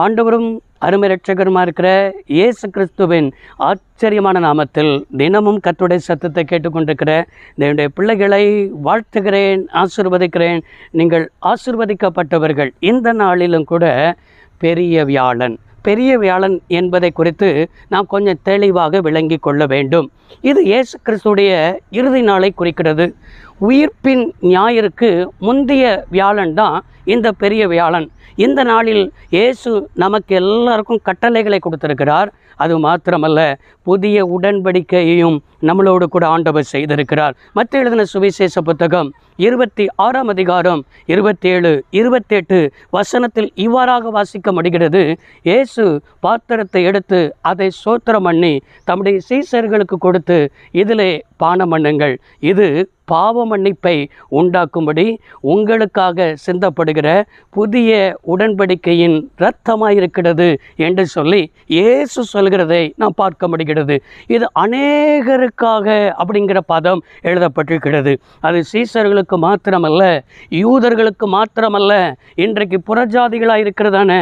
ஆண்டவரும் அருமை இரட்சகருமா இருக்கிற இயேசு கிறிஸ்துவின் ஆச்சரியமான நாமத்தில் தினமும் கர்த்தருடைய சத்தத்தை கேட்டுக்கொண்டிருக்கிற என்னுடைய பிள்ளைகளை வாழ்த்துகிறேன், ஆசீர்வதிக்கிறேன். நீங்கள் ஆசீர்வதிக்கப்பட்டவர்கள். இந்த நாளிலும் கூட பெரிய வியாழன் என்பதை குறித்து நாம் கொஞ்சம் தெளிவாக விளங்கி கொள்ள வேண்டும். இது இயேசு கிறிஸ்துடைய இறுதி நாளை குறிக்கிறது. உயிர்ப்பின் ஞாயிற்கு முந்தைய வியாழன் தான் இந்த பெரிய வியாழன். இந்த நாளில் இயேசு நமக்கு எல்லாருக்கும் கட்டளைகளை கொடுத்திருக்கிறார். அது மாத்திரமல்ல, புதிய உடன்படிக்கையையும் நம்மளோடு கூட ஆண்டவர் செய்திருக்கிறார். மத்திய எழுதின சுவிசேஷ புத்தகம் 26ஆம் அதிகாரம் 27, 28 வசனத்தில் இவ்வாறாக வாசிக்க முடிகிறது. இயேசு பாத்திரத்தை எடுத்து அதை ஸ்தோத்திரம் பண்ணி தம்முடைய சீஷர்களுக்கு கொடுத்து, இதிலே பானம் பண்ணுங்கள், இது பாவ மன்னிப்பை உண்டாக்கும்படி உங்களுக்காக சிந்தப்படுகிற புதிய உடன்படிக்கையின் இரத்தமாயிருக்கிறது என்று சொல்லி இயேசு சொல்கிறதை நாம் பார்க்க முடிகிறது. இது அநேகருக்காக அப்படிங்கிற பதம் எழுதப்பட்டிருக்கிறது. அது சீசர்களுக்கு மாத்திரமல்ல, யூதர்களுக்கு மாத்திரமல்ல, இன்றைக்கு புறஜாதிகளாக இருக்கிறதான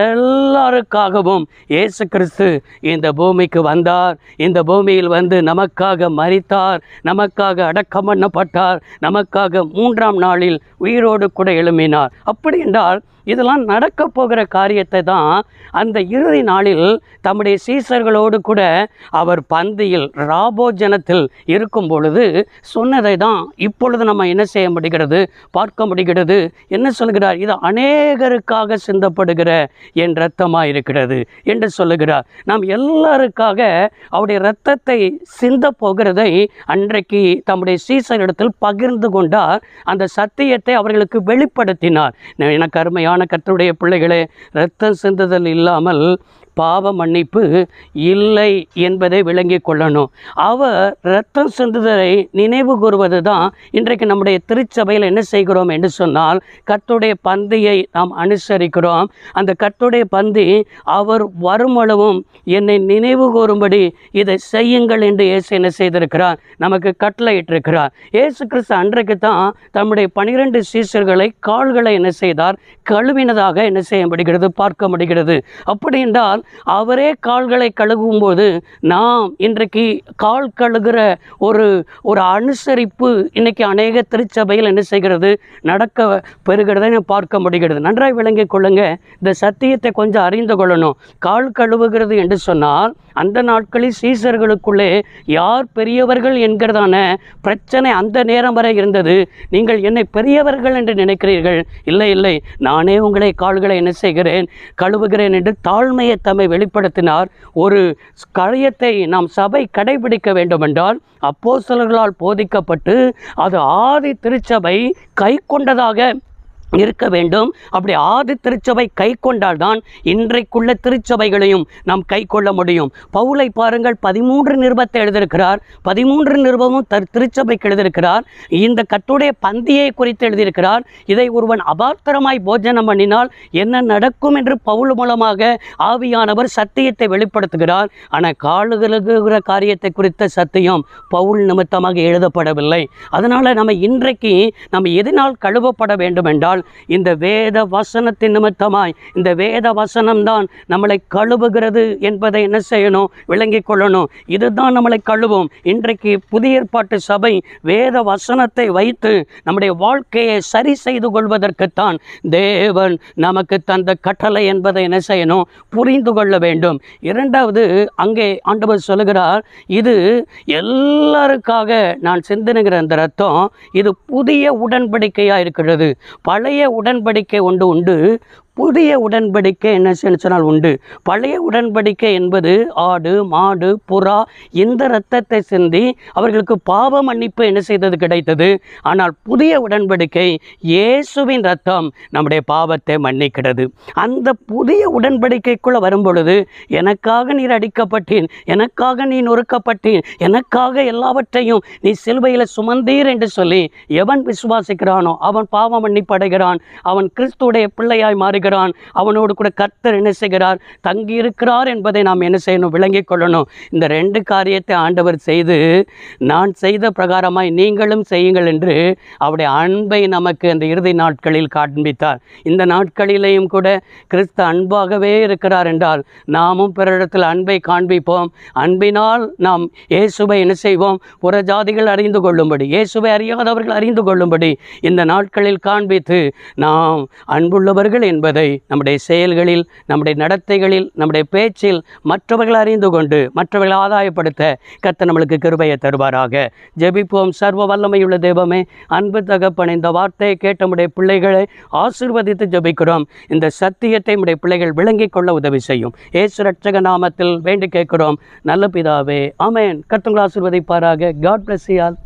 எல்லாருக்காகவும் இயேசு கிறிஸ்து இந்த பூமிக்கு வந்தார். இந்த பூமியில் வந்து நமக்காக மரித்தார், நமக்காக அடக்கம் பண்ணப்பட்டார், நமக்காக 3ஆம் நாளில் உயிரோடு கூட எழும்பினார். அப்படி என்றால் இதெல்லாம் நடக்க போகிற காரியத்தை தான் அந்த இறுதி நாளில் தம்முடைய சீசர்களோடு கூட அவர் பந்தியில் ராபோஜனத்தில் இருக்கும் பொழுது சொன்னதை தான் இப்பொழுது நம்ம என்ன செய்ய முடிகிறது, பார்க்க முடிகிறது. என்ன சொல்கிறார்? இது அநேகருக்காக சிந்தப்படுகிற என் இரத்தமாக இருக்கிறது என்று சொல்லுகிறார். நாம் எல்லாருக்காக அவருடைய இரத்தத்தை சிந்த போகிறதை அன்றைக்கு தம்முடைய சீசரிடத்தில் பகிர்ந்து கொண்டார். அந்த சத்தியத்தை அவர்களுக்கு வெளிப்படுத்தினார். எனக்கு அருமையான கர்த்தருடைய பிள்ளைகளே, இரத்தம் சிந்துதல் இல்லாமல் பாவ மன்னிப்பு இல்லை என்பதை விளங்கி கொள்ளணும். அவர் இரத்தம் சிந்துதலை நினைவு கூறுவது தான் இன்றைக்கு நம்முடைய திருச்சபையில் என்ன செய்கிறோம் என்று சொன்னால், கர்த்தருடைய பந்தியை நாம் அனுசரிக்கிறோம். அந்த கர்த்தருடைய பந்தி அவர் வருமளவும் என்னை நினைவு கூறும்படி இதை செய்யுங்கள் என்று இயேசு என்ன செய்திருக்கிறார், நமக்கு கட்டளையிட்டிருக்கிறார். இயேசு கிறிஸ்து அன்றைக்கு தான் தம்முடைய 12 சீஷர்களை கால்களை என்ன செய்தார், கழுவினதாக என்ன செய்ய முடிகிறது, பார்க்க முடிகிறது. அப்படி என்றால் அவரே கால்களை கழுவும் போது நாம் இன்றைக்கு கால் கழுகிற ஒரு அனுசரிப்பு இன்னைக்கு அநேக திருச்சபையில் என்ன செய்கிறது, நடக்க பெறுகிறதை பார்க்க முடிகிறது. நன்றாய் விளங்கிக் கொள்ளுங்க. இந்த சத்தியத்தை கொஞ்சம் அறிந்து கொள்ளணும். கால் கழுவுகிறது என்று சொன்னால் அந்த நாட்களில் சீசர்களுக்குள்ளே யார் பெரியவர்கள் என்கிறதான பிரச்சனை அந்த நேரம் வரை இருந்தது. நீங்கள் என்னை பெரியவர்கள் என்று நினைக்கிறீர்கள், இல்லை, நானே உங்களை கால்களை என்ன செய்கிறேன், கழுவுகிறேன் என்று தாழ்மையை தம்மை வெளிப்படுத்தினார். ஒரு காரியத்தை நாம் சபை கடைபிடிக்க வேண்டுமென்றால் அப்போஸ்தலர்களால் போதிக்கப்பட்டு அது ஆதி திருச்சபை கை கொண்டதாக இருக்க வேண்டும். அப்படி ஆதி திருச்சபை கை கொண்டால்தான் இன்றைக்குள்ள திருச்சபைகளையும் நாம் கை கொள்ள முடியும். பவுலை பாருங்கள், 13 நிருபத்தை எழுதியிருக்கிறார். 13 நிருபமும் திருச்சபைக்கு எழுதியிருக்கிறார். இந்த கர்த்தருடைய பந்தியை குறித்து எழுதியிருக்கிறார். இதை ஒருவன் அபாத்திரமாய் போஜனம் பண்ணினால் என்ன நடக்கும் என்று பவுல் மூலமாக ஆவியானவர் சத்தியத்தை வெளிப்படுத்துகிறார். ஆனால் காலுகிற காரியத்தை குறித்த சத்தியம் பவுல் நிமித்தமாக எழுதப்படவில்லை. அதனால் நம்ம இன்றைக்கு நம்ம எதனால் கழுவப்பட வேண்டும் என்றால் இந்த வேத வசனத்தின் நிமித்தமாய், இந்த வேத வசனம்தான் நம்மளை கழுவுகிறது என்பதை என்ன செய்யணும், விளங்கிக் கொள்ளணும். இதுதான் நம்மளை கழுவும். இன்றைக்கு புதிய ஏற்பாட்டு சபை வேத வசனத்தை வைத்து நம்முடைய வாழ்க்கையை சரி செய்து கொள்வதற்குத்தான் தேவன் நமக்கு தந்த கட்டளை என்பதை என்ன செய்யணும், புரிந்து கொள்ள வேண்டும். இரண்டாவது, அங்கே ஆண்டவர் சொல்லுகிறார், இது எல்லாருக்காக நான் சிந்தினுகிற அந்த ரத்தம் இது புதிய உடன்படிக்கையாக இருக்கிறது. பழைய உடன்படிக்கை உண்டு, புதிய உடன்படிக்கை என்ன சொன்னால் உண்டு. பழைய உடன்படிக்கை என்பது ஆடு, மாடு, புறா இந்த இரத்தத்தை சிந்தி அவர்களுக்கு பாவ மன்னிப்பு என்ன செய்தது, கிடைத்தது. ஆனால் புதிய உடன்படிக்கை இயேசுவின் இரத்தம் நம்முடைய பாவத்தை மன்னிக்கிறது. அந்த புதிய உடன்படிக்கைக்குள்ளே வரும் பொழுது எனக்காக நீர் அடிக்கப்பட்டீர், எனக்காக நீ நொறுக்கப்பட்டீர், எனக்காக எல்லாவற்றையும் நீ சிலுவையில் சுமந்தீர் என்று சொல்லி எவன் விசுவாசிக்கிறானோ அவன் பாவ மன்னிப்பு அடைகிறான். அவன் கிறிஸ்துடைய பிள்ளையாய் மாறுகிறான். வருகிறான், அவனோடு கூட கர்த்தர் என்ன செய்கிறார், தங்கி இருக்கிறார் என்பதை நாம் என்ன செய்யணும், விளங்கிக் கொள்ளணும். இந்த 2 காரியத்தை ஆண்டவர் செய்து, நான் செய்த பிரகாரமாய் நீங்களும் செய்யுங்கள் என்று அவருடைய அன்பை நமக்கு அந்த இறுதி நாட்களில் காண்பித்தார். இந்த நாட்களிலேயும் கூட கிறிஸ்து அன்பாகவே இருக்கிறார் என்றால் நாமும் பிறரிடத்தில் அன்பை காண்பிப்போம். அன்பினால் நாம் இயேசுவை என்ன செய்வோம், புறஜாதிகள் அறிந்து கொள்ளும்படி, இயேசுவை அறியாதவர்கள் அறிந்து கொள்ளும்படி இந்த நாட்களில் காண்பித்து நாம் அன்புள்ளவர்கள் என்பதை நம்முடைய செயல்களில், நம்முடைய நடத்தைகளில், நம்முடைய பேச்சில் மற்றவர்கள் அறிந்து கொண்டு மற்றவர்கள் ஆதாயப்படுத்த கர்த்தர் நம்மளுக்கு கிருபையை தருவாராக. ஜெபிப்போம். சர்வ வல்லமையுள்ள தெய்வமே, அன்பு தகப்பனே, இந்த வார்த்தையை கேட்ட நம்முடைய பிள்ளைகளை ஆசீர்வதித்து ஜெபிக்கிறோம். இந்த சத்தியத்தை நம்முடைய பிள்ளைகள் விளங்கிக் கொள்ள உதவி செய்யும். இயேசு ரட்சக நாமத்தில் வேண்டி கேட்கிறோம் நல்ல பிதாவே, ஆமென். கர்த்தர் உங்களை ஆசீர்வதிப்பாராக. God bless you all.